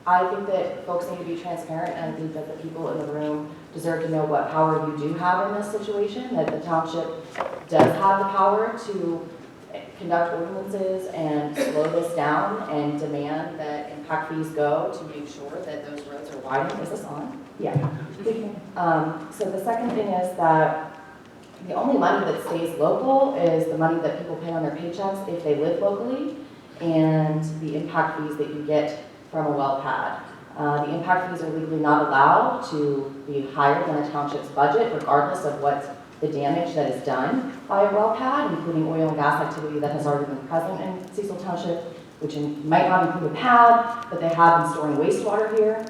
I think that folks need to be transparent, and I think that the people in the room deserve to know what power you do have in this situation, that the township does have the power to conduct ordinances and slow this down and demand that impact fees go to make sure that those roads are widened. Is this on? Yeah. So the second thing is that the only money that stays local is the money that people pay on their paychecks if they live locally, and the impact fees that you get from a well pad. The impact fees are legally not allowed to be higher than a township's budget, regardless of what the damage that is done by a well pad, including oil and gas activity that has already been present in Cecil Township, which might not include a pad, but they have been storing wastewater here,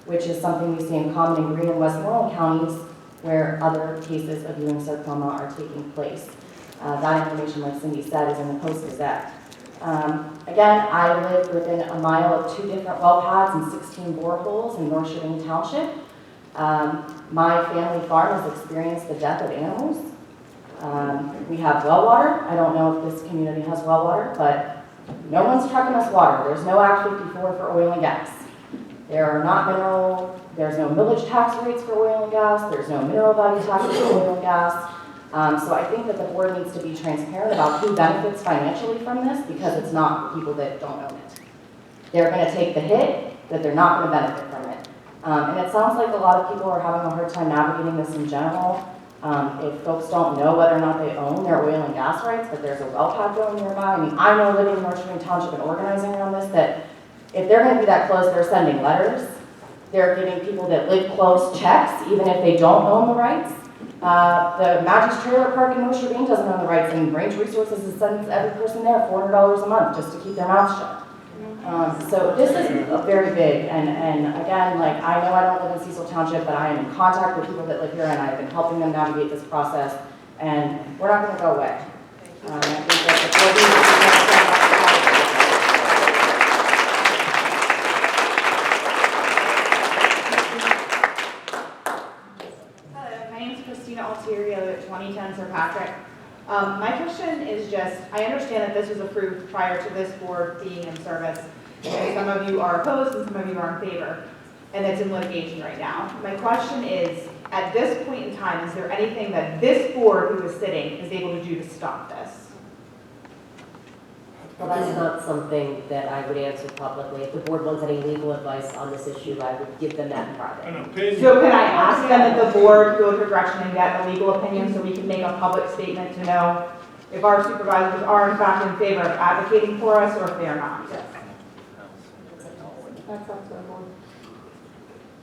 which is something we see in common in Greene and Westmoreland counties, where other cases of Ewing sarcoma are taking place. That information, like Cindy said, is in the Post-Gazette. Again, I live within a mile of 2 different well pads and 16 boreholes in North Shireen Township. My family farm has experienced the death of animals. We have well water. I don't know if this community has well water, but no one's trucking us water. There's no Act 54 for oil and gas. There's no millage tax rates for oil and gas. There's no mineral value tax for oil and gas. So I think that the board needs to be transparent about who benefits financially from this, because it's not people that don't own it. They're going to take the hit, but they're not going to benefit from it. And it sounds like a lot of people are having a hard time navigating this in general. If folks don't know whether or not they own their oil and gas rights, but there's a well pad going nearby. I mean, I know living in North Shireen Township and organizing around this, that if they're going to be that close, they're sending letters. They're giving people that live close checks, even if they don't own the rights. The Maggie's Trailer Park in North Shireen doesn't own the rights, and Range Resources sends every person there $400 a month just to keep their mouths shut. So this is very big, and again, like, I know I don't live in Cecil Township, but I am in contact with people that live here, and I've been helping them navigate this process, and we're not going to go away. I think that at 2010 Sir Patrick. My question is just, I understand that this was approved prior to this board being in service, and some of you are opposed and some of you are in favor, and it's in litigation right now. My question is, at this point in time, is there anything that this board who is sitting is able to do to stop this? Well, that's not something that I would answer publicly. If the board wants any legal advice on this issue, I would give them that in private. So can I ask them that the board go to direction and get a legal opinion so we can make a public statement to know if our supervisors are in fact in favor of advocating for us or if they are not? Yes. That's up to the board.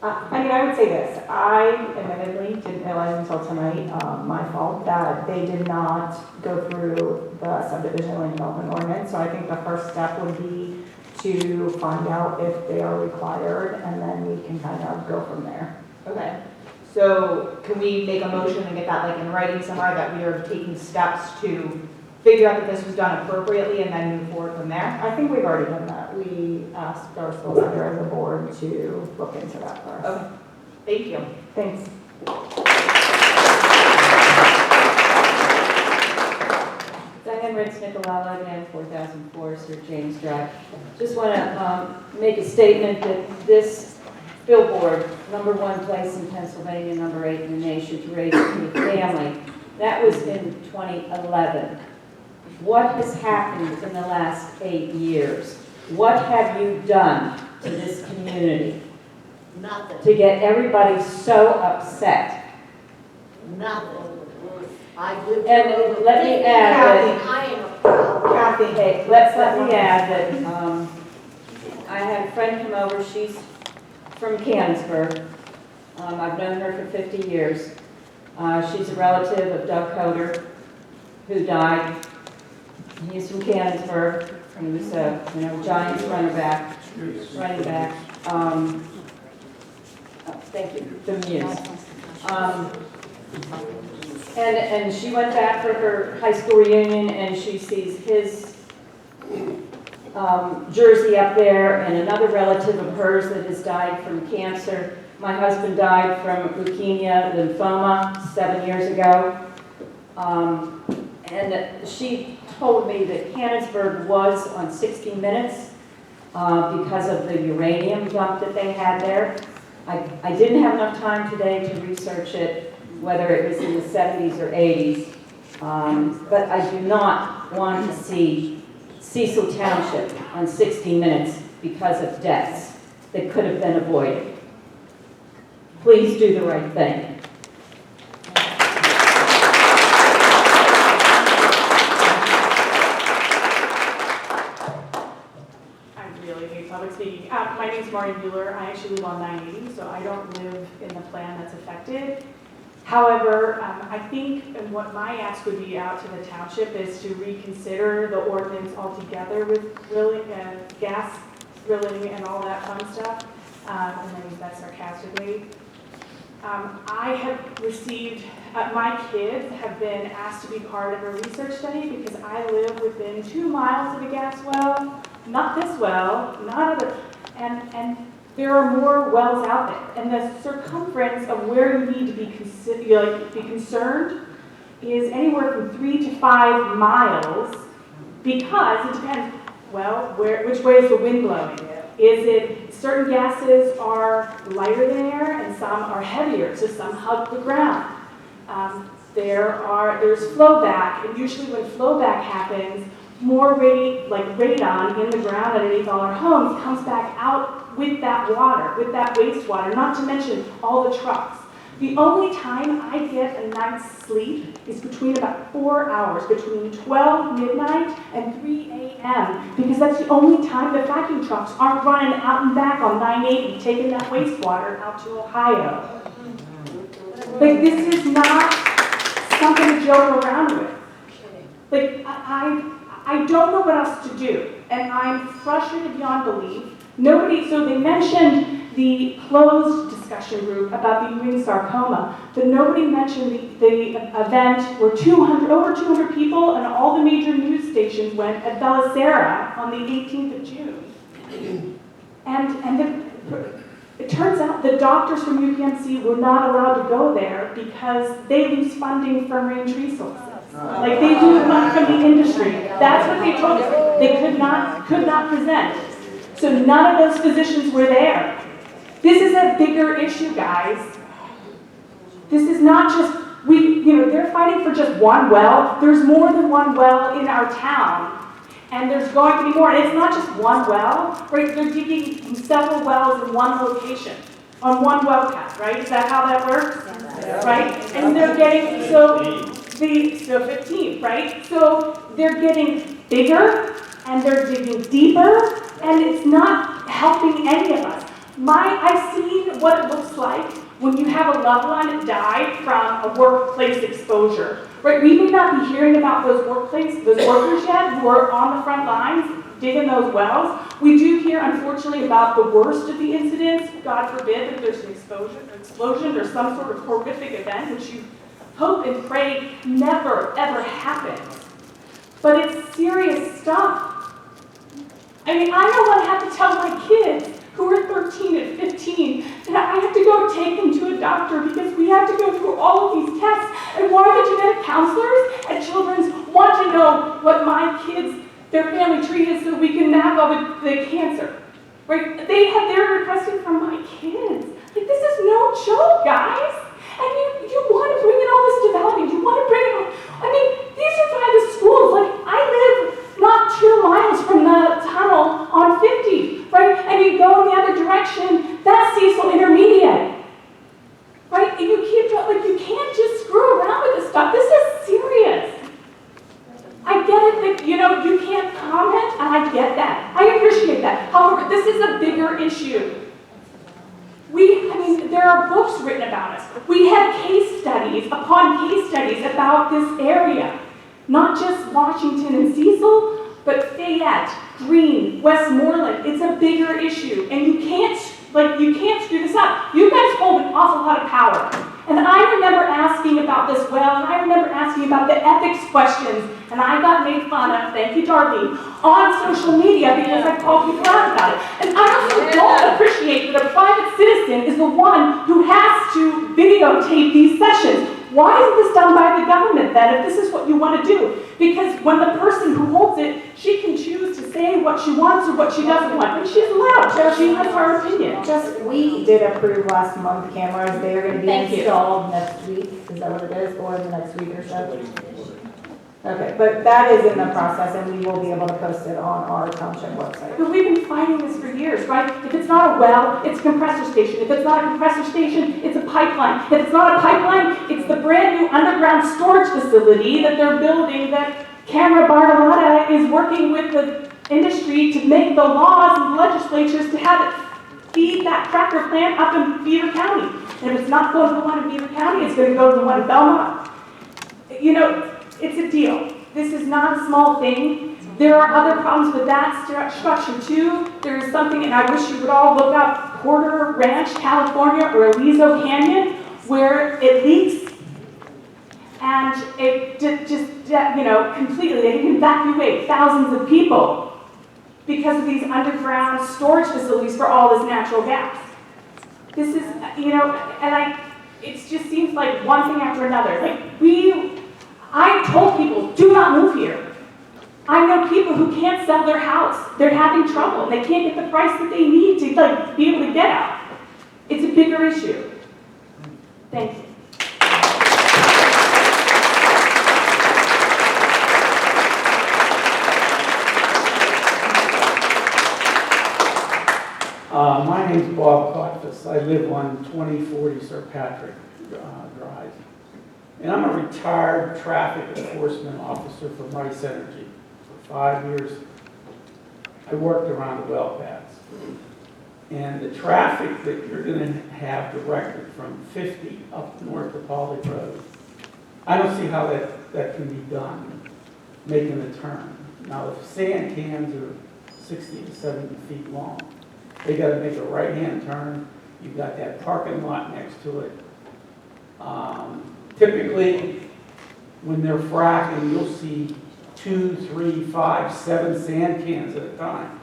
I mean, I would say this. I admittedly didn't realize until tonight, my fault, that they did not go through the subdivision land development ordinance. So I think the first step would be to find out if they are required, and then we can kind of go from there. Okay. So can we make a motion and get that like in writing somewhere that we are taking steps to figure out that this was done appropriately and then move forward from there? I think we've already done that. We asked our solicitor as a board to look into that first. Okay. Thank you. Thanks. Diane Ritz-Nicolella, again, 4004 Sir James Drive. Just want to make a statement that this billboard, #1 place in Pennsylvania, #8 in the nation, to raise a family, that was in 2011. What has happened in the last 8 years? What have you done to this community? Nothing. To get everybody so upset? Nothing. I live And let me add that, I am a proud Kathy. hey, let me add that I had a friend come over. She's from Canonsburg. I've known her for 50 years. She's a relative of Doug Coder, who died. He's from Canonsburg. He was a Giants running back. Thank you. The Muse. And she went back for her high school reunion, and she sees his jersey up there, and another relative of hers that has died from cancer. My husband died from leukemia, lymphoma 7 years ago. And she told me that Canonsburg was on 60 Minutes because of the uranium dump that they had there. I didn't have enough time today to research it, whether it was in the 70s or 80s, but I do not want to see Cecil Township on 60 Minutes because of deaths that could have been avoided. Please do the right thing. Public speaking. My name's Marty Mueller. I actually live on 980, so I don't live in the plan that's affected. However, I think, and what my ask would be out to the township is to reconsider the ordinance altogether with drilling, gas drilling and all that fun stuff. And I mean that sarcastically. I have received, my kids have been asked to be part of a research study because I live within 2 miles of a gas well. Not this well, not other, and there are more wells out there. And the circumference of where you need to be concerned is anywhere from 3 to 5 miles, because it depends, well, which way is the wind blowing? Is it, certain gases are lighter than air and some are heavier, so some hug the ground. There's flow back, and usually when flow back happens, more radon in the ground underneath all our homes comes back out with that water, with that wastewater, not to mention all the trucks. The only time I get a night's sleep is between about 4 hours, between 12 midnight and 3 a.m., because that's the only time the vacuum trucks aren't running out and back on 980, taking that wastewater out to Ohio. Like, this is not something to joke around with. Like, I don't know what else to do, and I'm frustrated beyond belief. So they mentioned the closed discussion group about the Ewing sarcoma, but nobody mentioned the event where over 200 people and all the major news stations went at Belisara on the 18th of June. It turns out the doctors from UPMC were not allowed to go there because they lose funding from Range Resources. Like, they do the money from the industry. That's what they told us. They could not present. So none of those physicians were there. This is a bigger issue, guys. This is not just, they're fighting for just one well. There's more than one well in our town. And there's going to be more. And it's not just one well, right? They're digging several wells in one location, on one well cap, right? Is that how that works? Yeah. Right? And they're getting, so 15, right? So they're getting bigger, and they're digging deeper, and it's not helping any of us. I've seen what it looks like when you have a loved one die from a workplace exposure, right? We may not be hearing about those workers yet who are on the front lines digging those wells. We do hear, unfortunately, about the worst of the incidents. God forbid that there's an explosion or some sort of horrific event, which you hope and pray never, ever happens. But it's serious stuff. I mean, I know what I have to tell my kids who are 13 and 15, and I have to go take them to a doctor because we have to go through all of these tests. And why the genetic counselors at Children's want to know what my kids, their family tree is so we can map all the cancer. Right? They're requesting from my kids. Like, this is no joke, guys. And you want to bring in all this development. You want to bring in all, I mean, these are private schools. Like, I live not 2 miles from the tunnel on 50, right? And you go in the other direction, that's Cecil Intermediate, right? And you can't just screw around with this stuff. This is serious. I get it that, you can't comment, and I get that. I appreciate that. However, this is a bigger issue. There are books written about us. We have case studies upon case studies about this area. Not just Washington and Cecil, but Fayette, Greene, Westmoreland. It's a bigger issue, and you can't screw this up. You guys hold an awful lot of power. And I remember asking about this well, and I remember asking about the ethics questions, and I got made fun of, thank you, Darlene, on social media because I called people out about it. And I also don't appreciate that a private citizen is the one who has to videotape these sessions. Why isn't this done by the government then, if this is what you want to do? Because when the person who holds it, she can choose to say say what she wants or what she doesn't want, and she's allowed, she has her opinion. We did approve last month cameras, they are gonna be Thank you. installed next week, is that what it is, or in the next week or so? Okay, but that is in the process, and we will be able to post it on our township website. But we've been fighting this for years, right? If it's not a well, it's a compressor station. If it's not a compressor station, it's a pipeline. If it's not a pipeline, it's the brand new underground storage facility that they're building that Camera Bartolotta is working with the industry to make the laws and legislatures to have it feed that cracker plant up in Beaver County. And if it's not going to the one in Beaver County, it's going to go to the one in Belmont. You know, it's a deal. This is not a small thing. There are other problems with that structure too. There is something, and I wish you would all look up Porter Ranch, California, or Aliso Canyon, where it leaks and it just, you know, completely, they can evacuate thousands of people because of these underground storage facilities for all this natural gas. This is, you know, and it just seems like one thing after another. Like I told people, do not move here. I know people who can't sell their house. They're having trouble. They can't get the price that they need to like be able to get out. It's a bigger issue. Thank you. My name's Bob Cotfus. I live on 2040 Sir Patrick Drive. And I'm a retired traffic enforcement officer from Rice Energy. For 5 years, I worked around the well paths. And the traffic that you're going to have directed from 50 up north of Pollock Road, I don't see how that can be done, making the turn. Now, if sand cans are 60 to 70 feet long, they got to make a right-hand turn. You've got that parking lot next to it. Typically, when they're fracking, you'll see 2, 3, 5, 7 sand cans at a time.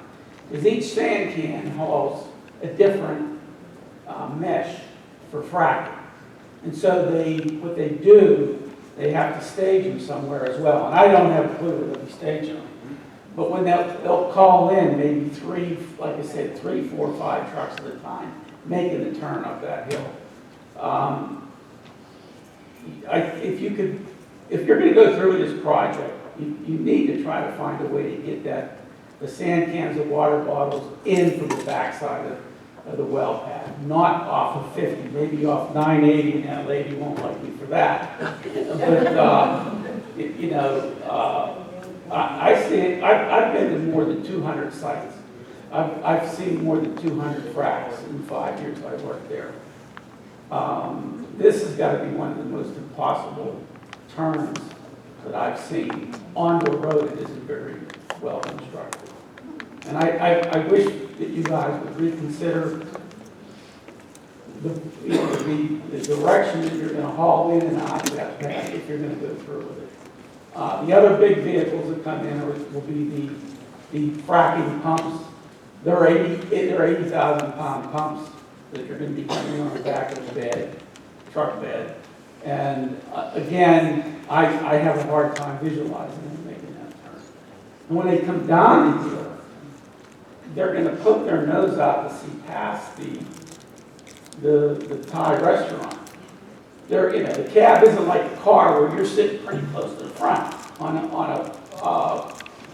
Because each sand can hauls a different mesh for fracking. And so what they do, they have to stage them somewhere as well. And I don't have a clue where they'll be staging them. But when they'll call in maybe 3, like I said, 3, 4, 5 trucks at a time, making the turn up that hill. If you're going to go through this project, you need to try to find a way to get the sand cans and water bottles in from the backside of the well pad, not off of 50, maybe off 980, and that lady won't like me for that. But you know. I see it. I've been to more than 200 sites. I've seen more than 200 fracs in 5 years I worked there. This has got to be one of the most impossible turns that I've seen on the road that isn't very well constructed. And I wish that you guys would reconsider the direction that you're going to haul in and out of that path if you're going to go through with it. The other big vehicles that come in will be the fracking pumps. They're 80,000 pound pumps that are going to be coming on the back of the bed, truck bed. And again, I have a hard time visualizing them making that turn. And when they come down into it, they're going to poke their nose out to see past the Thai restaurant. The cab isn't like a car where you're sitting pretty close to the front. On a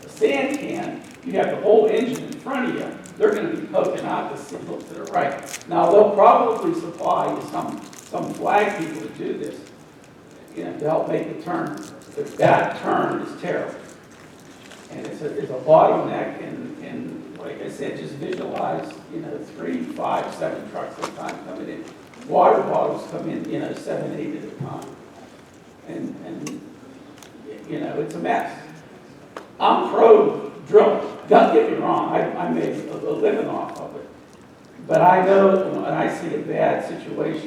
sand can, you have the whole engine in front of you. They're going to be poking out to look to the right. Now they'll probably supply you some flag people to do this, to help make the turn. But that turn is terrible, and it's a bottleneck. And like I said, just visualize 3, 5, 7 trucks at a time coming in. Water bottles come in, 7, 8 at a time. And it's a mess. I'm pro drilling. Don't get me wrong, I made a living off of it. But I know when I see a bad situation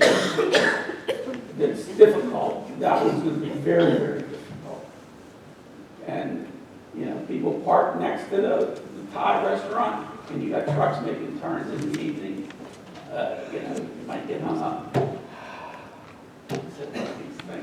that's difficult, that one's going to be very, very difficult. And, people park next to the Thai restaurant, and you got trucks making turns in the evening. You might get hung up.